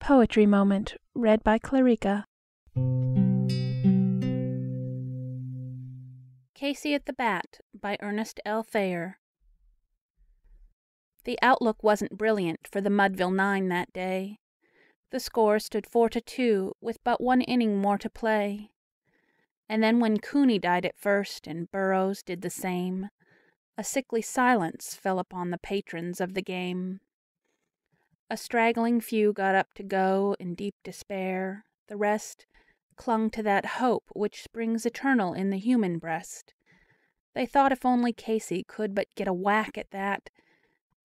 Poetry Moment, read by Clarica. Casey at the Bat by Ernest Thayer. The outlook wasn't brilliant for the Mudville Nine that day. The score stood 4-2, with but one inning more to play. And then when Cooney died at first, and Burrows did the same, a sickly silence fell upon the patrons of the game. A straggling few got up to go in deep despair. The rest clung to that hope which springs eternal in the human breast. They thought if only Casey could but get a whack at that,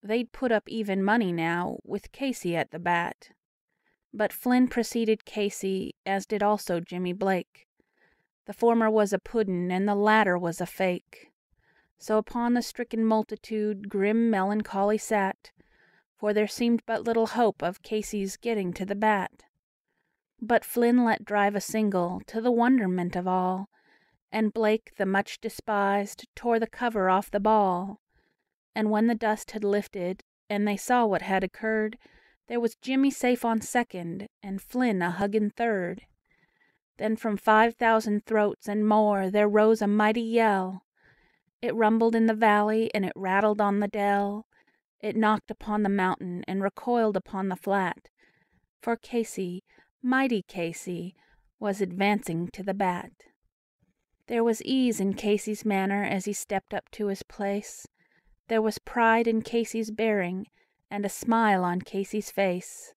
they'd put up even money now, with Casey at the bat. But Flynn preceded Casey, as did also Jimmy Blake. The former was a puddin', and the latter was a fake. So upon the stricken multitude grim melancholy sat, for there seemed but little hope of Casey's getting to the bat. But Flynn let drive a single, to the wonderment of all, and Blake, the much despised, tore the cover off the ball. And when the dust had lifted, and they saw what had occurred, there was Jimmy safe on second, and Flynn a huggin' third. Then from 5,000 throats and more there rose a mighty yell. It rumbled in the valley, and it rattled on the dell. It knocked upon the mountain, and recoiled upon the flat. For Casey, mighty Casey, was advancing to the bat. There was ease in Casey's manner as he stepped up to his place. There was pride in Casey's bearing, and a smile on Casey's face.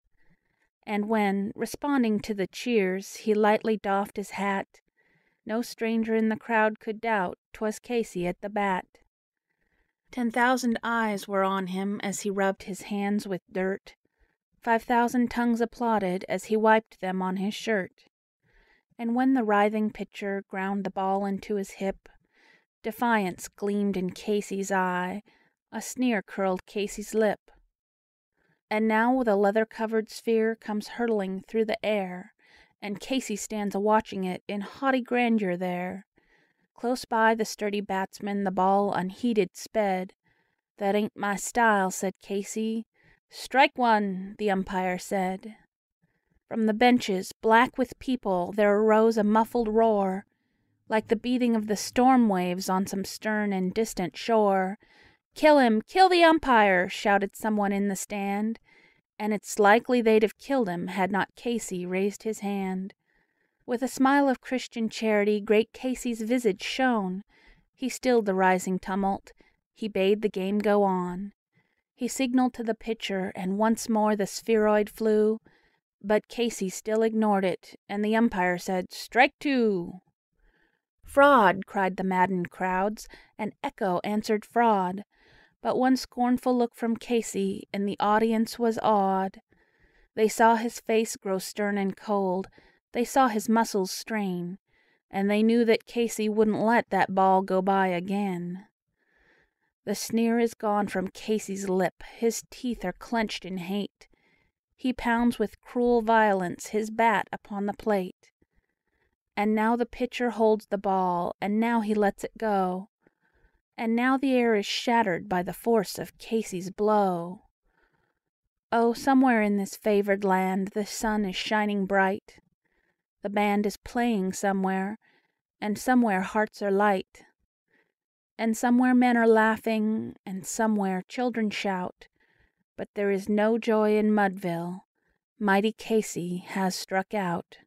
And when, responding to the cheers, he lightly doffed his hat, no stranger in the crowd could doubt 'twas Casey at the bat. 10,000 eyes were on him as he rubbed his hands with dirt. 5,000 tongues applauded as he wiped them on his shirt. And when the writhing pitcher ground the ball into his hip, defiance gleamed in Casey's eye, a sneer curled Casey's lip. And now the leather-covered sphere comes hurtling through the air, and Casey stands a-watching it in haughty grandeur there. Close by the sturdy batsman the ball unheeded sped. "That ain't my style," said Casey. "Strike one," the umpire said. From the benches, black with people, there arose a muffled roar, like the beating of the storm waves on some stern and distant shore. "Kill him! Kill the umpire!" shouted someone in the stand, and it's likely they'd have killed him had not Casey raised his hand. With a smile of Christian charity great Casey's visage shone. He stilled the rising tumult. He bade the game go on. He signaled to the pitcher, and once more the spheroid flew. But Casey still ignored it, and the umpire said, "Strike two!" "Fraud!" cried the maddened crowds, and echo answered fraud. But one scornful look from Casey, and the audience was awed. They saw his face grow stern and cold. They saw his muscles strain, and they knew that Casey wouldn't let that ball go by again. The sneer is gone from Casey's lip, his teeth are clenched in hate. He pounds with cruel violence his bat upon the plate. And now the pitcher holds the ball, and now he lets it go. And now the air is shattered by the force of Casey's blow. Oh, somewhere in this favored land the sun is shining bright. The band is playing somewhere, and somewhere hearts are light. And somewhere men are laughing, and somewhere children shout. But there is no joy in Mudville. Mighty Casey has struck out.